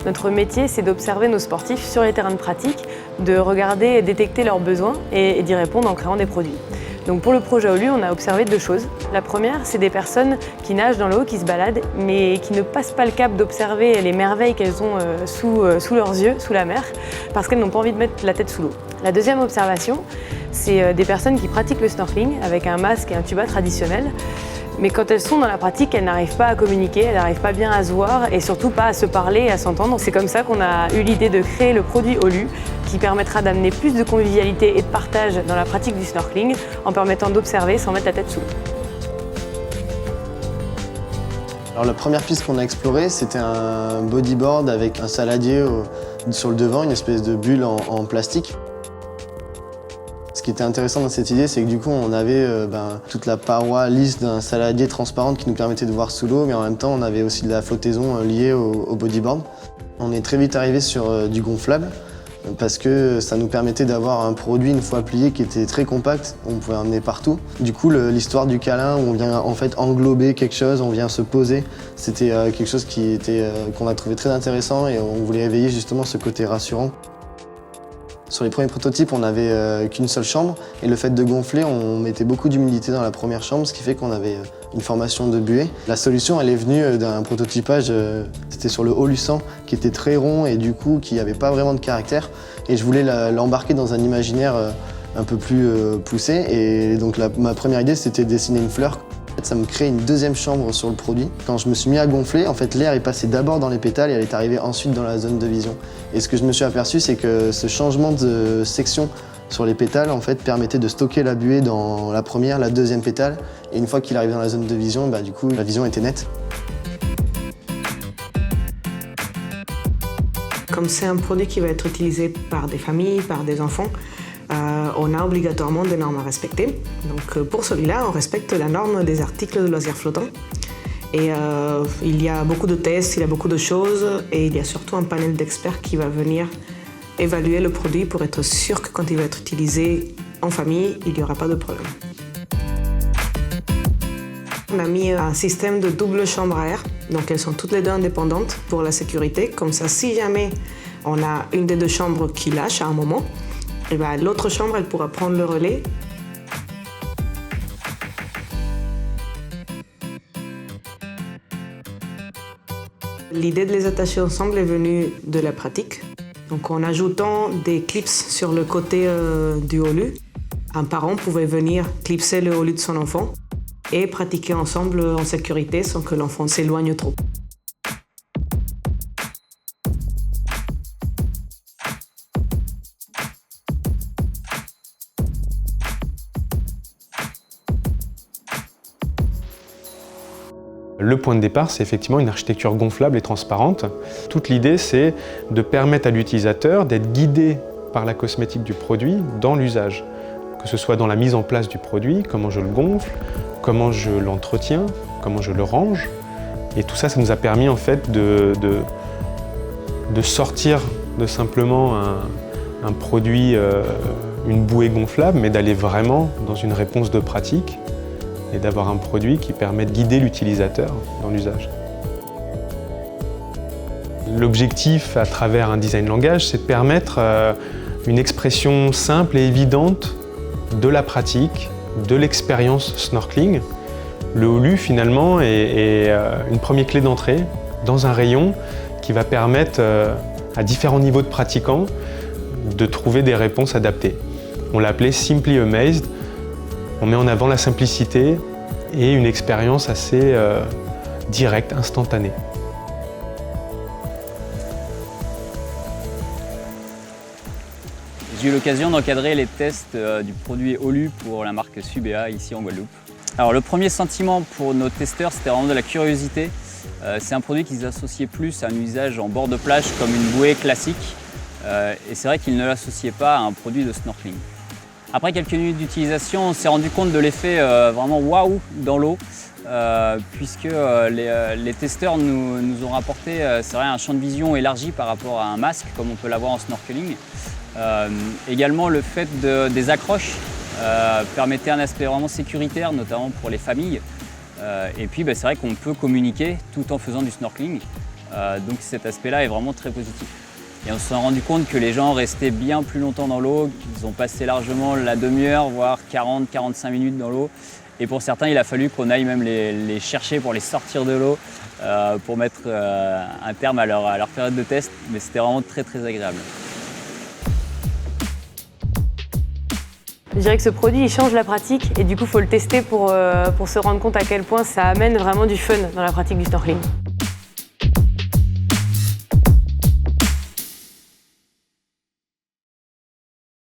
Notre métier, c'est d'observer nos sportifs sur les terrains de pratique, de regarder et détecter leurs besoins et d'y répondre en créant des produits. Donc pour le projet OLU, on a observé 2 choses. La première, c'est des personnes qui nagent dans l'eau, qui se baladent, mais qui ne passent pas le cap d'observer les merveilles qu'elles ont sous leurs yeux, sous la mer, parce qu'elles n'ont pas envie de mettre la tête sous l'eau. La deuxième observation, c'est des personnes qui pratiquent le snorkeling avec un masque et un tuba traditionnel. Mais quand elles sont dans la pratique, elles n'arrivent pas à communiquer, elles n'arrivent pas bien à se voir et surtout pas à se parler et à s'entendre. C'est comme ça qu'on a eu l'idée de créer le produit OLU qui permettra d'amener plus de convivialité et de partage dans la pratique du snorkeling en permettant d'observer sans mettre la tête sous l'eau. Alors la première piste qu'on a explorée, c'était un bodyboard avec un saladier sur le devant, une espèce de bulle en plastique. Ce qui était intéressant dans cette idée, c'est que du coup, on avait toute la paroi lisse d'un saladier transparente qui nous permettait de voir sous l'eau, mais en même temps, on avait aussi de la flottaison liée au bodyboard. On est très vite arrivé sur du gonflable parce que ça nous permettait d'avoir un produit une fois plié qui était très compact, on pouvait emmener partout. Du coup, l'histoire du câlin où on vient en fait englober quelque chose, on vient se poser, c'était quelque chose qu'on a trouvé très intéressant et on voulait éveiller justement ce côté rassurant. Sur les premiers prototypes, on n'avait qu'une seule chambre et le fait de gonfler, on mettait beaucoup d'humidité dans la première chambre, ce qui fait qu'on avait une formation de buée. La solution, elle est venue d'un prototypage, c'était sur le OLU 100, qui était très rond et du coup qui n'avait pas vraiment de caractère. Et je voulais l'embarquer dans un imaginaire un peu plus poussé. Et donc ma première idée, c'était de dessiner une fleur. Ça me crée une deuxième chambre sur le produit. Quand je me suis mis à gonfler, en fait, l'air est passé d'abord dans les pétales et elle est arrivée ensuite dans la zone de vision. Et ce que je me suis aperçu, c'est que ce changement de section sur les pétales, en fait, permettait de stocker la buée dans la première, la deuxième pétale. Et une fois qu'il arrive dans la zone de vision, du coup, la vision était nette. Comme c'est un produit qui va être utilisé par des familles, par des enfants, on a obligatoirement des normes à respecter. Donc pour celui-là, on respecte la norme des articles de loisirs flottants. Et il y a beaucoup de tests, il y a beaucoup de choses et il y a surtout un panel d'experts qui va venir évaluer le produit pour être sûr que quand il va être utilisé en famille, il n'y aura pas de problème. On a mis un système de double chambre à air, donc elles sont toutes les deux indépendantes pour la sécurité. Comme ça, si jamais on a une des 2 chambres qui lâche à un moment, et l'autre chambre, elle pourra prendre le relais. L'idée de les attacher ensemble est venue de la pratique. Donc en ajoutant des clips sur le côté du OLU, un parent pouvait venir clipser le OLU de son enfant et pratiquer ensemble en sécurité sans que l'enfant s'éloigne trop. Le point de départ, c'est effectivement une architecture gonflable et transparente. Toute l'idée, c'est de permettre à l'utilisateur d'être guidé par la cosmétique du produit dans l'usage. Que ce soit dans la mise en place du produit, comment je le gonfle, comment je l'entretiens, comment je le range. Et tout ça, ça nous a permis en fait de sortir de simplement un produit, une bouée gonflable, mais d'aller vraiment dans une réponse de pratique et d'avoir un produit qui permet de guider l'utilisateur dans l'usage. L'objectif à travers un design langage, c'est de permettre une expression simple et évidente de la pratique, de l'expérience snorkeling. Le OLU finalement est une première clé d'entrée dans un rayon qui va permettre à différents niveaux de pratiquants de trouver des réponses adaptées. On l'a appelé Simply Amazed. On met en avant la simplicité et une expérience assez directe, instantanée. J'ai eu l'occasion d'encadrer les tests du produit OLU pour la marque Subea ici en Guadeloupe. Alors le premier sentiment pour nos testeurs, c'était vraiment de la curiosité. C'est un produit qu'ils associaient plus à un usage en bord de plage comme une bouée classique. Et c'est vrai qu'ils ne l'associaient pas à un produit de snorkeling. Après quelques minutes d'utilisation, on s'est rendu compte de l'effet vraiment waouh dans l'eau, puisque les testeurs nous ont rapporté c'est vrai, un champ de vision élargi par rapport à un masque, comme on peut l'avoir en snorkeling. Également le fait des accroches permettait un aspect vraiment sécuritaire, notamment pour les familles. Et puis c'est vrai qu'on peut communiquer tout en faisant du snorkeling. Donc cet aspect-là est vraiment très positif. Et on s'est rendu compte que les gens restaient bien plus longtemps dans l'eau, qu'ils ont passé largement la demi-heure, voire 40-45 minutes dans l'eau. Et pour certains, il a fallu qu'on aille même les chercher pour les sortir de l'eau, pour mettre un terme à leur période de test. Mais c'était vraiment très très agréable. Je dirais que ce produit, il change la pratique et du coup, il faut le tester pour se rendre compte à quel point ça amène vraiment du fun dans la pratique du snorkeling.